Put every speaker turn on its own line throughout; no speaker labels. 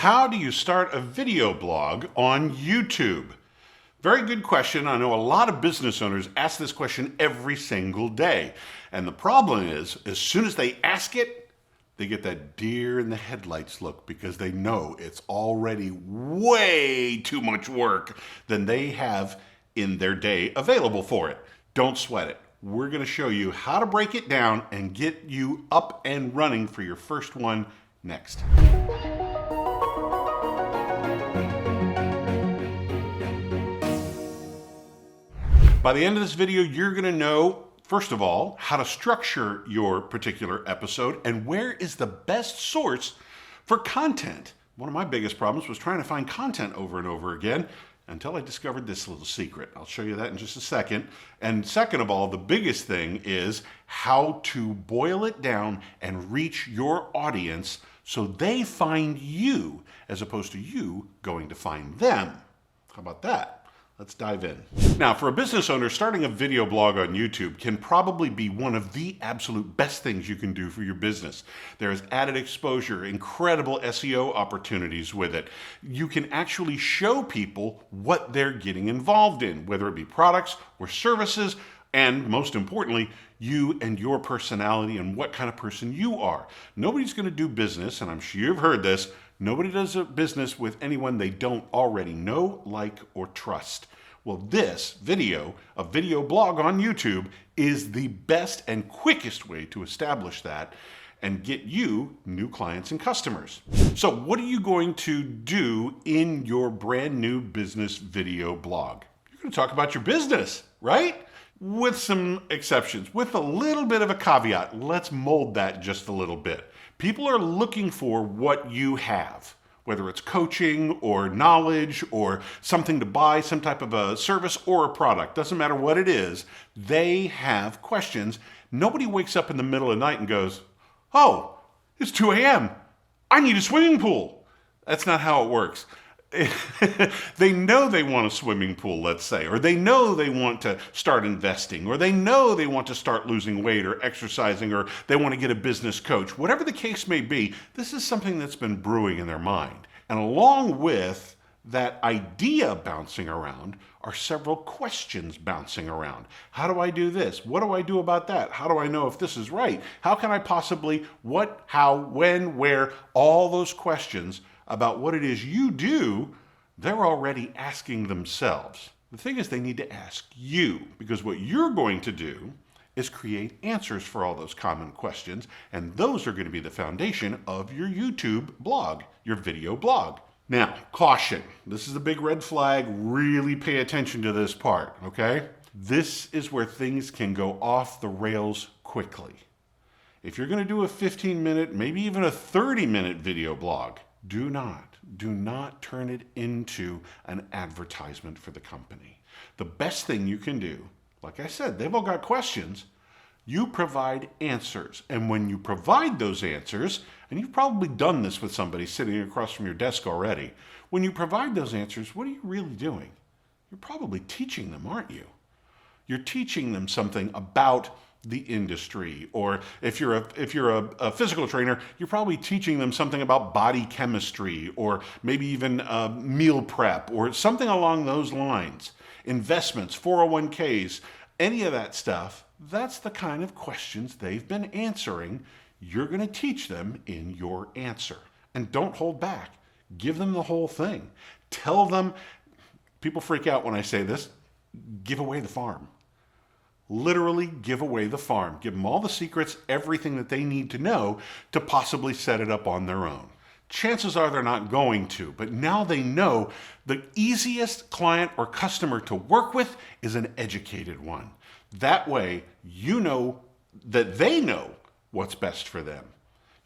How do you start a video blog on YouTube? Very good question. I know a lot of business owners ask this question every single day. And the problem is, as soon as they ask it, they get that deer in the headlights look because they know it's already way too much work than they have in their day available for it. Don't sweat it. We're going to show you how to break it down and get you up and running for your first one next. By the end of this video, you're going to know, first of all, how to structure your particular episode and where is the best source for content. One of my biggest problems was trying to find content over and over again until I discovered this little secret. I'll show you that in just a second. And second of all, the biggest thing is how to boil it down and reach your audience so they find you as opposed to you going to find them. How about that? Let's dive in. Now, for a business owner, starting a video blog on YouTube can probably be one of the absolute best things you can do for your business. There is added exposure, incredible SEO opportunities with it. You can actually show people what they're getting involved in, whether it be products or services, and most importantly, you and your personality and what kind of person you are. Nobody's going to do business, and I'm sure you've heard this, nobody does a business with anyone they don't already know, like, or trust. Well, this video, a video blog on YouTube, is the best and quickest way to establish that and get you new clients and customers. So what are you going to do in your brand new business video blog? You're going to talk about your business, right? With some exceptions, with a little bit of a caveat. Let's mold that just a little bit. People are looking for what you have, whether it's coaching or knowledge or something to buy, some type of a service or a product. Doesn't matter what it is. They have questions. Nobody wakes up in the middle of the night and goes, oh, it's 2 a.m. I need a swimming pool. That's not how it works. They know they want a swimming pool, let's say, or they know they want to start investing, or they know they want to start losing weight or exercising, or they want to get a business coach. Whatever the case may be, this is something that's been brewing in their mind. And along with that idea bouncing around are several questions bouncing around. How do I do this? What do I do about that? How do I know if this is right? How can I possibly, what, how, when, where, all those questions about what it is you do, they're already asking themselves. The thing is, they need to ask you, because what you're going to do is create answers for all those common questions, and those are going to be the foundation of your YouTube blog, your video blog. Now, caution. This is a big red flag. Really pay attention to this part, okay? This is where things can go off the rails quickly. If you're going to do a 15-minute, maybe even a 30-minute video blog, do not turn it into an advertisement for the company. The best thing you can do, like I said, they've all got questions. You provide answers. And when you provide those answers, and you've probably done this with somebody sitting across from your desk already, when you provide those answers, what are you really doing? You're probably teaching them, aren't you? You're teaching them something about the industry, or if you're a physical trainer, you're probably teaching them something about body chemistry, or maybe even meal prep, or something along those lines. Investments, 401ks, any of that stuff, that's the kind of questions they've been answering. You're going to teach them in your answer. And don't hold back. Give them the whole thing. Tell them, people freak out when I say this, give away the farm. Literally give away the farm. Give them all the secrets, everything that they need to know to possibly set it up on their own. Chances are they're not going to, but now they know the easiest client or customer to work with is an educated one. That way, you know that they know what's best for them.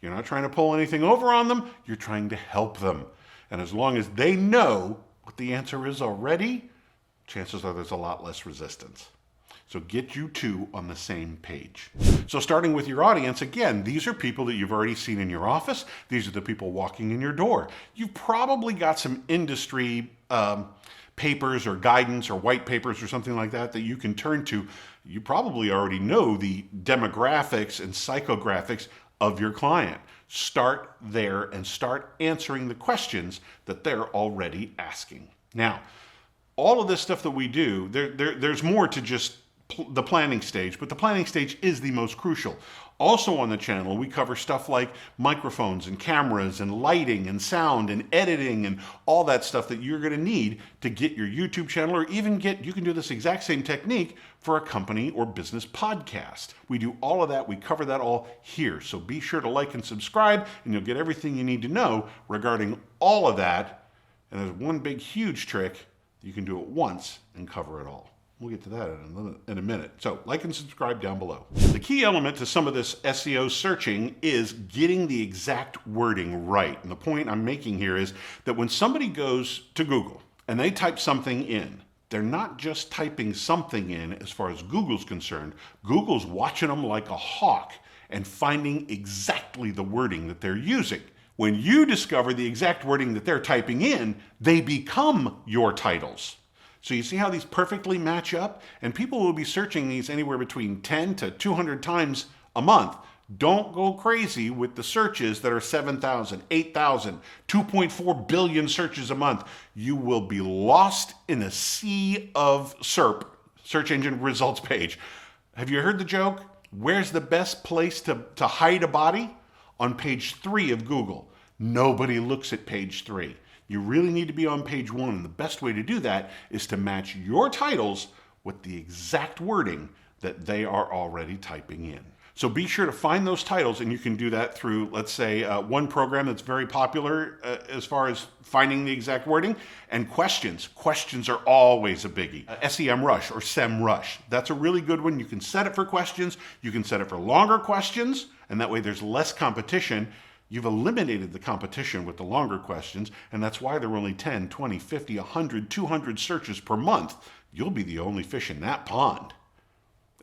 You're not trying to pull anything over on them, you're trying to help them. And as long as they know what the answer is already, chances are there's a lot less resistance. So get you two on the same page. So starting with your audience, again, these are people that you've already seen in your office. These are the people walking in your door. You've probably got some industry papers or guidance or white papers or something like that that you can turn to. You probably already know the demographics and psychographics of your client. Start there and start answering the questions that they're already asking. Now, all of this stuff that we do, there's more to just the planning stage, but the planning stage is the most crucial. Also on the channel, we cover stuff like microphones and cameras and lighting and sound and editing and all that stuff that you're going to need to get your YouTube channel, or even you can do this exact same technique for a company or business podcast. We do all of that. We cover that all here. So be sure to like and subscribe, and you'll get everything you need to know regarding all of that. And there's one big, huge trick. You can do it once and cover it all. We'll get to that in a minute. So like and subscribe down below. The key element to some of this SEO searching is getting the exact wording right. And the point I'm making here is that when somebody goes to Google and they type something in, they're not just typing something in as far as Google's concerned. Google's watching them like a hawk and finding exactly the wording that they're using. When you discover the exact wording that they're typing in, they become your titles. So you see how these perfectly match up? And people will be searching these anywhere between 10 to 200 times a month. Don't go crazy with the searches that are 7,000, 8,000, 2.4 billion searches a month. You will be lost in a sea of SERP, search engine results page. Have you heard the joke? Where's the best place to hide a body? On page 3 of Google. Nobody looks at page 3. You really need to be on page 1, and the best way to do that is to match your titles with the exact wording that they are already typing in. So be sure to find those titles, and you can do that through, let's say, one program that's very popular as far as finding the exact wording, and questions. Questions are always a biggie. SEMrush or SEMrush. That's a really good one. You can set it for questions. You can set it for longer questions, and that way there's less competition. You've eliminated the competition with the longer questions, and that's why there are only 10, 20, 50, 100, 200 searches per month. You'll be the only fish in that pond.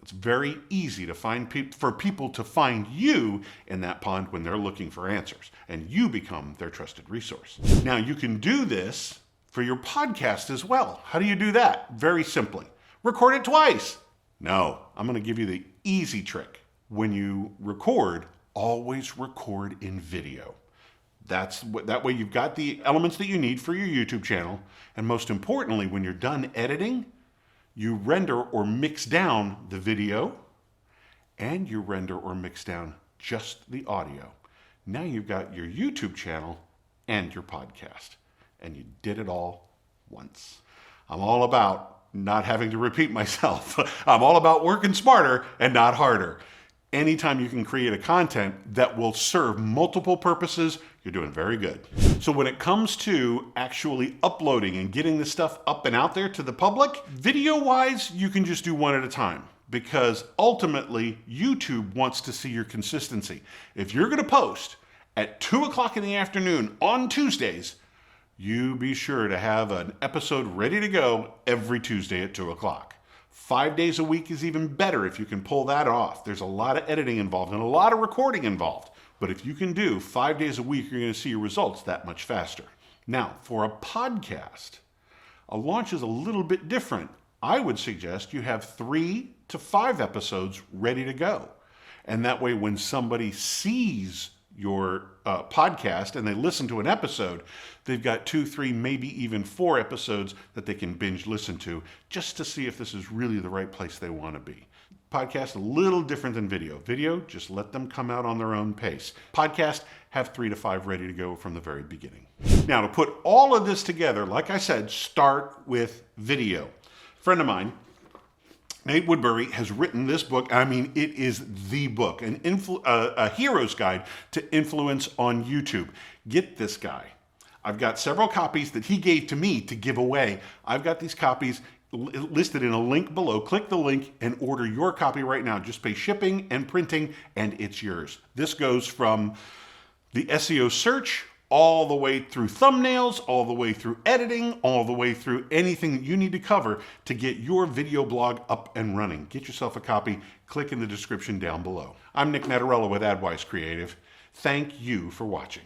It's very easy to find for people to find you in that pond when they're looking for answers, and you become their trusted resource. Now, you can do this for your podcast as well. How do you do that? Very simply. Record it twice. No, I'm going to give you the easy trick. When you record, always record in video. That way you've got the elements that you need for your YouTube channel. And most importantly, when you're done editing, you render or mix down the video, and you render or mix down just the audio. Now you've got your YouTube channel and your podcast, and you did it all once. I'm all about not having to repeat myself. I'm all about working smarter and not harder. Anytime you can create a content that will serve multiple purposes, you're doing very good. So when it comes to actually uploading and getting this stuff up and out there to the public, video-wise, you can just do one at a time, because ultimately YouTube wants to see your consistency. If you're going to post at 2 o'clock in the afternoon on Tuesdays, you be sure to have an episode ready to go every Tuesday at 2 o'clock. 5 days a week is even better if you can pull that off. There's a lot of editing involved and a lot of recording involved. But if you can do 5 days a week, you're going to see your results that much faster. Now, for a podcast, a launch is a little bit different. I would suggest you have 3 to 5 episodes ready to go. And that way, when somebody sees your podcast and they listen to an episode, they've got 2, 3, maybe even 4 episodes that they can binge listen to, just to see if this is really the right place they want to be. Podcast, a little different than video. Video, just let them come out on their own pace. Podcast, have 3 to 5 ready to go from the very beginning. Now, to put all of this together, like I said, start with video. A friend of mine, Nate Woodbury, has written this book. I mean, it is the book, a hero's guide to influence on YouTube. Get this guy. I've got several copies that he gave to me to give away. I've got these copies listed in a link below. Click the link and order your copy right now. Just pay shipping and printing, and it's yours. This goes from the SEO search all the way through thumbnails, all the way through editing, all the way through anything that you need to cover to get your video blog up and running. Get yourself a copy. Click in the description down below. I'm Nick Natarella with AdWise Creative. Thank you for watching.